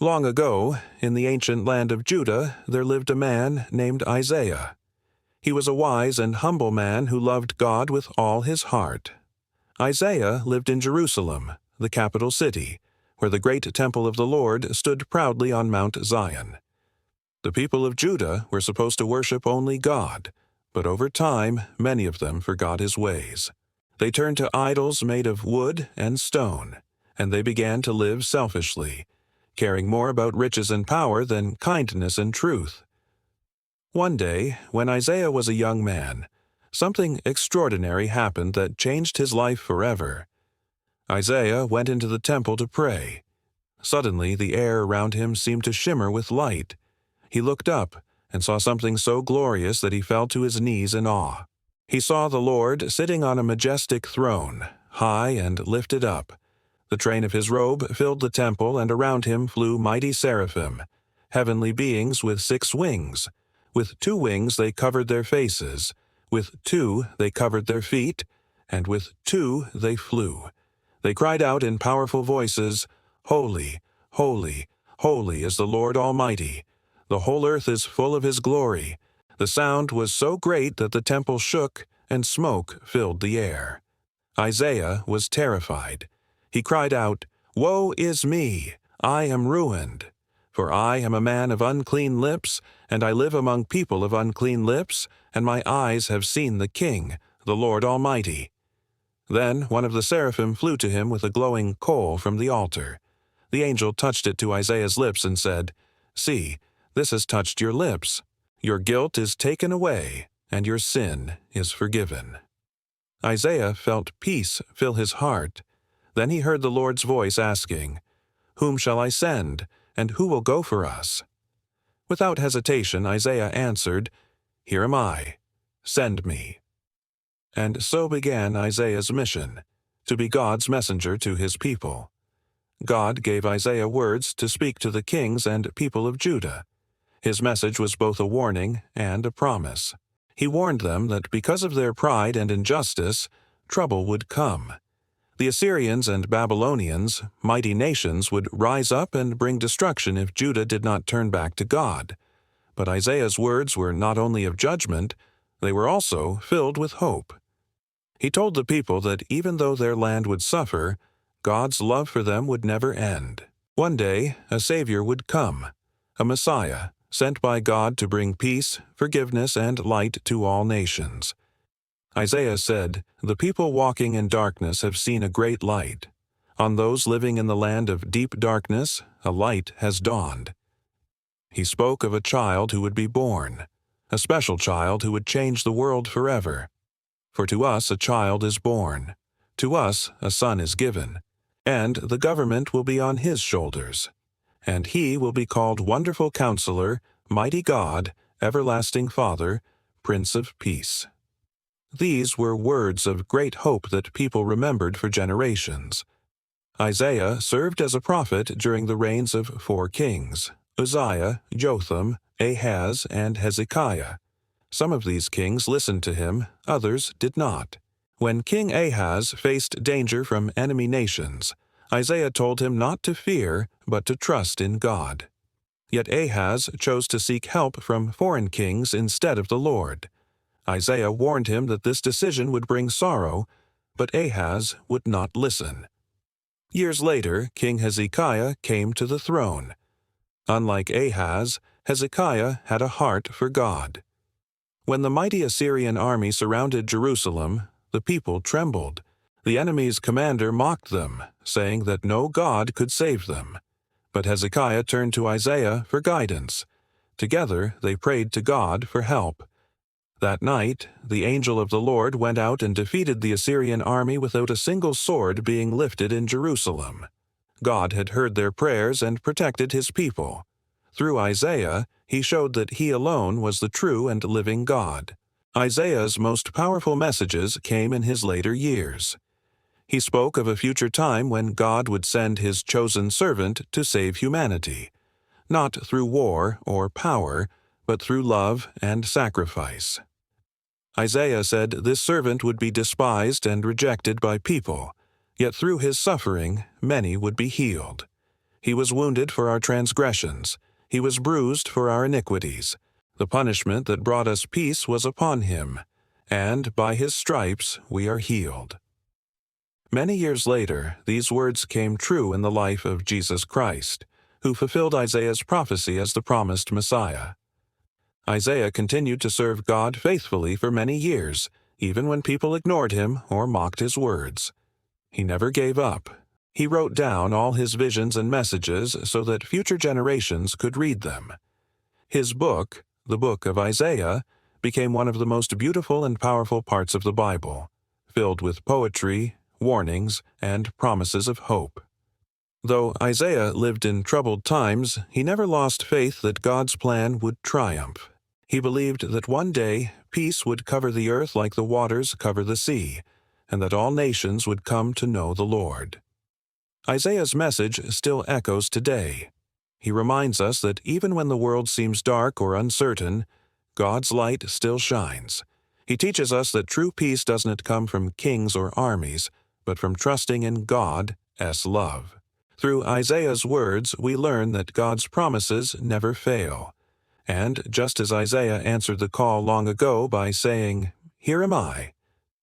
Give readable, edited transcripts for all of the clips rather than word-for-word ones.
Long ago, in the ancient land of Judah, there lived a man named Isaiah. He was a wise and humble man who loved God with all his heart. Isaiah lived in Jerusalem, the capital city, where the great temple of the Lord stood proudly on Mount Zion. The people of Judah were supposed to worship only God, but over time many of them forgot his ways. They turned to idols made of wood and stone, and they began to live selfishly, caring more about riches and power than kindness and truth. One day, when Isaiah was a young man, something extraordinary happened that changed his life forever. Isaiah went into the temple to pray. Suddenly, the air around him seemed to shimmer with light. He looked up and saw something so glorious that he fell to his knees in awe. He saw the Lord sitting on a majestic throne, high and lifted up. The train of his robe filled the temple, and around him flew mighty seraphim, heavenly beings with 6 wings. With 2 wings they covered their faces, with 2 they covered their feet, and with 2 they flew. They cried out in powerful voices, "Holy, holy, holy is the Lord Almighty. The whole earth is full of his glory." The sound was so great that the temple shook, and smoke filled the air. Isaiah was terrified. He cried out, "Woe is me! I am ruined. For I am a man of unclean lips, and I live among people of unclean lips, and my eyes have seen the King, the Lord Almighty." Then one of the seraphim flew to him with a glowing coal from the altar. The angel touched it to Isaiah's lips and said, "See, this has touched your lips. Your guilt is taken away, and your sin is forgiven." Isaiah felt peace fill his heart. Then he heard the Lord's voice asking, "Whom shall I send, and who will go for us?" Without hesitation, Isaiah answered, "Here am I. Send me." And so began Isaiah's mission, to be God's messenger to his people. God gave Isaiah words to speak to the kings and people of Judah. His message was both a warning and a promise. He warned them that because of their pride and injustice, trouble would come. The Assyrians and Babylonians, mighty nations, would rise up and bring destruction if Judah did not turn back to God. But Isaiah's words were not only of judgment, they were also filled with hope. He told the people that even though their land would suffer, God's love for them would never end. One day, a Savior would come, a Messiah, sent by God to bring peace, forgiveness, and light to all nations. Isaiah said, "The people walking in darkness have seen a great light. On those living in the land of deep darkness, a light has dawned." He spoke of a child who would be born, a special child who would change the world forever. "For to us a child is born, to us a son is given, and the government will be on his shoulders. And he will be called Wonderful Counselor, Mighty God, Everlasting Father, Prince of Peace." These were words of great hope that people remembered for generations. Isaiah served as a prophet during the reigns of 4 kings, Uzziah, Jotham, Ahaz, and Hezekiah. Some of these kings listened to him, others did not. When King Ahaz faced danger from enemy nations, Isaiah told him not to fear, but to trust in God. Yet Ahaz chose to seek help from foreign kings instead of the Lord. Isaiah warned him that this decision would bring sorrow, but Ahaz would not listen. Years later, King Hezekiah came to the throne. Unlike Ahaz, Hezekiah had a heart for God. When the mighty Assyrian army surrounded Jerusalem, the people trembled. The enemy's commander mocked them, saying that no God could save them. But Hezekiah turned to Isaiah for guidance. Together they prayed to God for help. That night, the angel of the Lord went out and defeated the Assyrian army without a single sword being lifted in Jerusalem. God had heard their prayers and protected his people. Through Isaiah, he showed that he alone was the true and living God. Isaiah's most powerful messages came in his later years. He spoke of a future time when God would send his chosen servant to save humanity, not through war or power, but through love and sacrifice. Isaiah said this servant would be despised and rejected by people, yet through his suffering many would be healed. He was wounded for our transgressions. He was bruised for our iniquities. The punishment that brought us peace was upon him, and by his stripes we are healed. Many years later, these words came true in the life of Jesus Christ, who fulfilled Isaiah's prophecy as the promised Messiah. Isaiah continued to serve God faithfully for many years, even when people ignored him or mocked his words. He never gave up. He wrote down all his visions and messages so that future generations could read them. His book, the book of Isaiah, became one of the most beautiful and powerful parts of the Bible, filled with poetry, warnings, and promises of hope. Though Isaiah lived in troubled times, he never lost faith that God's plan would triumph. He believed that one day peace would cover the earth like the waters cover the sea, and that all nations would come to know the Lord. Isaiah's message still echoes today. He reminds us that even when the world seems dark or uncertain, God's light still shines. He teaches us that true peace doesn't come from kings or armies, but from trusting in God's love. Through Isaiah's words, we learn that God's promises never fail. And just as Isaiah answered the call long ago by saying, "Here am I,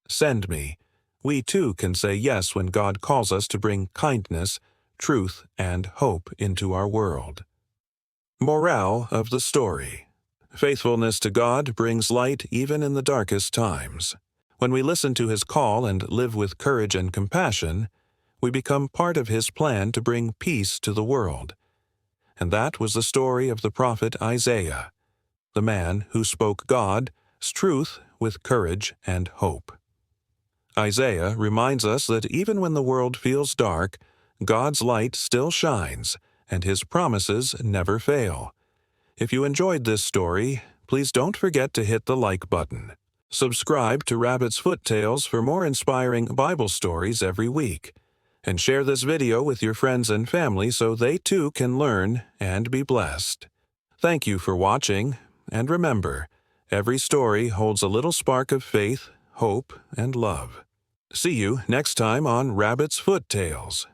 send me," we too can say yes when God calls us to bring kindness, truth, and hope into our world. Morale of the story: faithfulness to God brings light even in the darkest times. When we listen to His call and live with courage and compassion, we become part of His plan to bring peace to the world. And that was the story of the prophet Isaiah, the man who spoke God's truth with courage and hope. Isaiah reminds us that even when the world feels dark, God's light still shines, and His promises never fail. If you enjoyed this story, please don't forget to hit the like button. Subscribe to Rabbit's Foot Tales for more inspiring Bible stories every week. And share this video with your friends and family so they too can learn and be blessed. Thank you for watching, and remember, every story holds a little spark of faith, hope, and love. See you next time on Rabbit's Foot Tales.